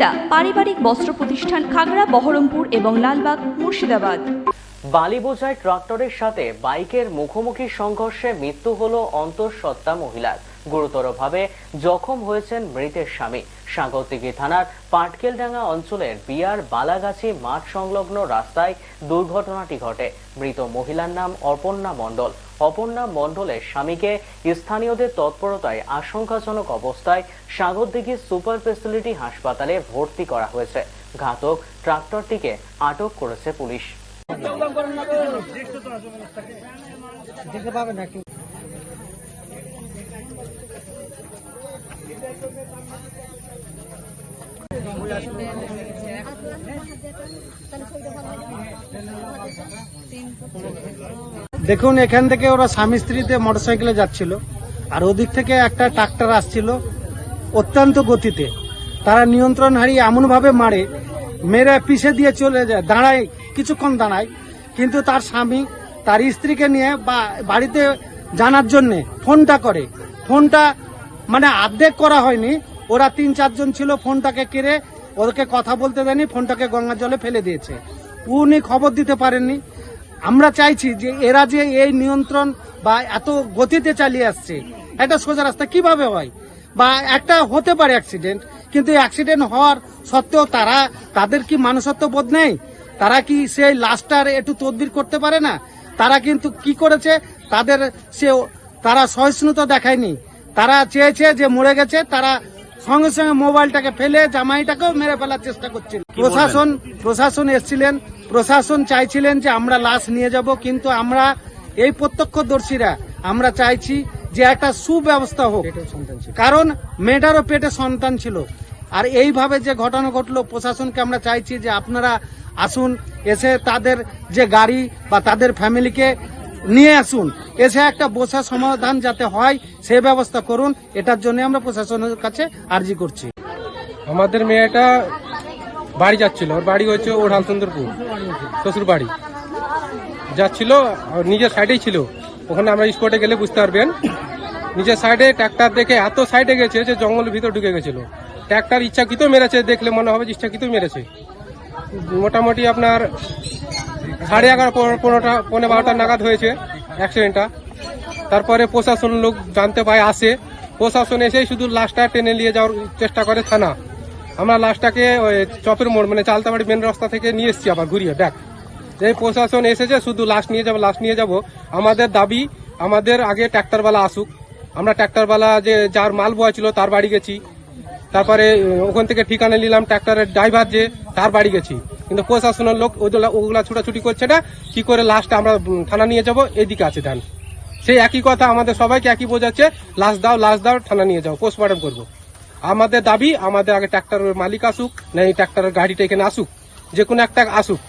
সুনিতা পারিবারিক বস্ত্র প্রতিষ্ঠান, খাগড়া, বহরমপুর এবং লালবাগ, মুর্শিদাবাদ। বালি বোঝাই ট্রাক্টরের সাথে বাইকের মুখোমুখি সংঘর্ষে মৃত্যু হলো অন্তঃসত্ত্বা মহিলার। গুরুতরভাবে জখম হয়েছেন মৃতের স্বামী। সাগরদিঘি থানার পাটকেলডাঙ্গা অঞ্চলের বিয়ার বালাগাছি মাঠ সংলগ্ন রাস্তায় দুর্ঘটনাটি ঘটে। মৃত মহিলার নাম অপর্ণা মণ্ডল। অপর্ণা মণ্ডলের স্বামীকে স্থানীয়দের তৎপরতায় আশঙ্কাজনক অবস্থায় সাগরদিঘি সুপার স্পেশালিটি হাসপাতালে ভর্তি করা হয়েছে। ঘাতক ট্রাক্টরটিকে আটক করেছে পুলিশ। দেখুন, এখান থেকে ওরা স্বামী স্ত্রীতে মোটরসাইকেলে যাচ্ছিল, আর ওদিক থেকে একটা ট্রাক্টর আসছিল অত্যন্ত গতিতে। তারা নিয়ন্ত্রণ হারিয়ে এমনভাবে মেরে পিছে দিয়ে চলে যায়, দাঁড়ায়, কিছুক্ষণ দাঁড়ায়, কিন্তু তার স্বামী তার স্ত্রীকে নিয়ে বাড়িতে জানার জন্যে ফোনটা করে। ফোনটা মানে অর্ধেক করা হয়নি, ওরা 3-4 জন ছিল, ফোনটাকে কেড়ে ওদেরকে কথা বলতে দেয়নি, ফোনটাকে গঙ্গার জলে ফেলে দিয়েছে। উনি খবর দিতে পারেননি। আমরা চাইছি যে এরা যে এই নিয়ন্ত্রণ বা এত গতিতে চালিয়ে আসছে, একটা সোজা রাস্তা কিভাবে হয়, বা একটা হতে পারে অ্যাক্সিডেন্ট, কিন্তু অ্যাক্সিডেন্ট হওয়ার সত্ত্বেও তাদের কি মানুষত্ব বোধ নেই? তারা কি সেই লাশটার একটু তদবির করতে পারে না? তারা কিন্তু কি করেছে, তারা সহিষ্ণুতা দেখায়নি। তারা চেয়েছে যে মরে গেছে, তারা সঙ্গে সঙ্গে মোবাইলটাকে ফেলে জামাইটাকেও মেরে ফেলার চেষ্টা করছিল। প্রশাসন এসেছিলেন, প্রশাসন চাইছিলেন যে আমরা লাশ নিয়ে যাব, কিন্তু আমরা এই প্রত্যক্ষদর্শীরা আমরা চাইছি যে একটা সুব্যবস্থা হোক, কারণ মেয়েটারও পেটে সন্তান ছিল। আর এইভাবে যে ঘটনা ঘটলো, প্রশাসনকে আমরা চাইছি যে আপনারা আসুন, এসে তাদের যে গাড়ি বা তাদের ফ্যামিলিকে নিয়ে আসুন, এসে একটা বসার সমাধান যাতে হয় সেই ব্যবস্থা করুন। এটার জন্য আমরা প্রশাসনের কাছে আর্জি করছি। আমাদের মেয়েটা বাড়ি যাচ্ছিল, ওর বাড়ি হচ্ছে ওড়াল সুন্দরপুর, শ্বশুর বাড়ি যাচ্ছিল, নিজের সাইডেই ছিল। ওখানে আমরা স্পটে গেলে বুঝতে পারবেন, নিজের সাইডে ট্র্যাক্টর দেখে এত সাইডে গেছে যে জঙ্গলের ভিতর ঢুকে গেছিল। ট্র্যাক্টর ইচ্ছাকৃত মেরেছে, দেখলে মনে হবে যে ইচ্ছাকৃত মেরেছে। মোটামুটি আপনার 11:30 পৌনে 12টা নাগাদ হয়েছে অ্যাক্সিডেন্টটা। তারপরে প্রশাসন লোক জানতে পায়, আসে। প্রশাসন এসেই শুধু লাশটা টেনে নিয়ে যাওয়ার চেষ্টা করে থানা। আমরা লাশটাকে ওই চপের মোড় মানে চালতাবাড়ি মেন রাস্তা থেকে নিয়ে এসেছি আবার ঘুরিয়ে ব্যাক। এই প্রশাসন এসেছে শুধু লাশ নিয়ে যাব। আমাদের দাবি, আমাদের আগে ট্র্যাক্টরওয়ালা আসুক। আমরা ট্র্যাক্টরওয়ালা যার মাল বয়া ছিল তার বাড়ি গেছি, তারপরে ওখান থেকে ঠিকানা নিলাম ট্র্যাক্টরের ড্রাইভার তার বাড়ি গেছি, কিন্তু প্রশাসনের লোক ওগুলা ছুটাছুটি করছে না। কি করে লাশটা আমরা থানা নিয়ে যাব, এদিকে আছে ধান। সেই একই কথা আমাদের সবাইকে একই বোঝাচ্ছে, লাশ দাও, থানা নিয়ে যাও, পোস্টমর্টম করবো। আমাদের দাবি, আমাদের আগে ট্র্যাক্টরের মালিক আসুক, না এই ট্র্যাক্টরের গাড়িটা এখানে আসুক, যে কোনো একটা আসুক।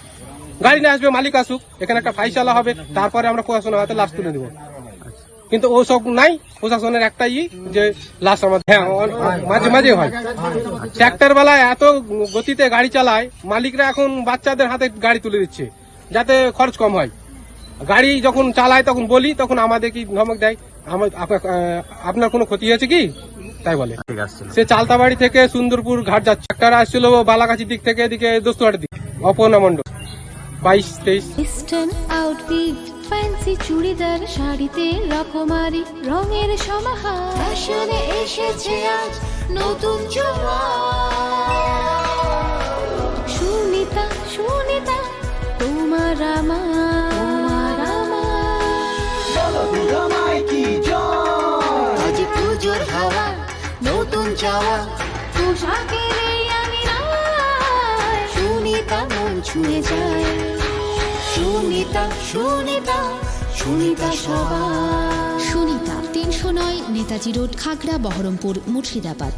গাড়ি না আসবে, মালিক আসুক, এখানে একটা ফাইসালা হবে, তারপরে আমরা প্রশাসনের হাতে লাশ তুলে দেবো। কিন্তু ও সব নাই, প্রশাসনের একটাই যে লাশ আমাদের মাঝে মাঝে হয়। ট্র্যাক্টর বেলায় এত গতিতে গাড়ি চালায়, মালিকরা এখন বাচ্চাদের হাতে গাড়ি তুলে দিচ্ছে যাতে খরচ কম হয়। গাড়ি যখন চালায় তখন বলি, তখন আমাদের কি ধমক দেয়, আপনার কোনো ক্ষতি হয়েছে কি তাই বলে। সে চালতাবাড়ি থেকে সুন্দরপুর ঘাট যাচ্ছে, ট্র্যাক্টর আসছিল বালাগাছির দিক থেকে, এদিকে দোস্তহাটের দিক। অপর্ণা মণ্ডল 22-23। ফ্যান্সি চুড়িদার শাড়িতে রকমারি রঙের সমাহার, ফ্যাশনে এসেছে আজ নতুন সুনিতা তোমার আমার আজ পুজোর হাওয়া, নতুন চাওয়া পোশাকের আমি সুনিতা মন ছুঁয়ে যায়। সুনিতা সবার। সুনিতা 309 নেতাজি রোড, খাগড়া, বহরমপুর, মুর্শিদাবাদ।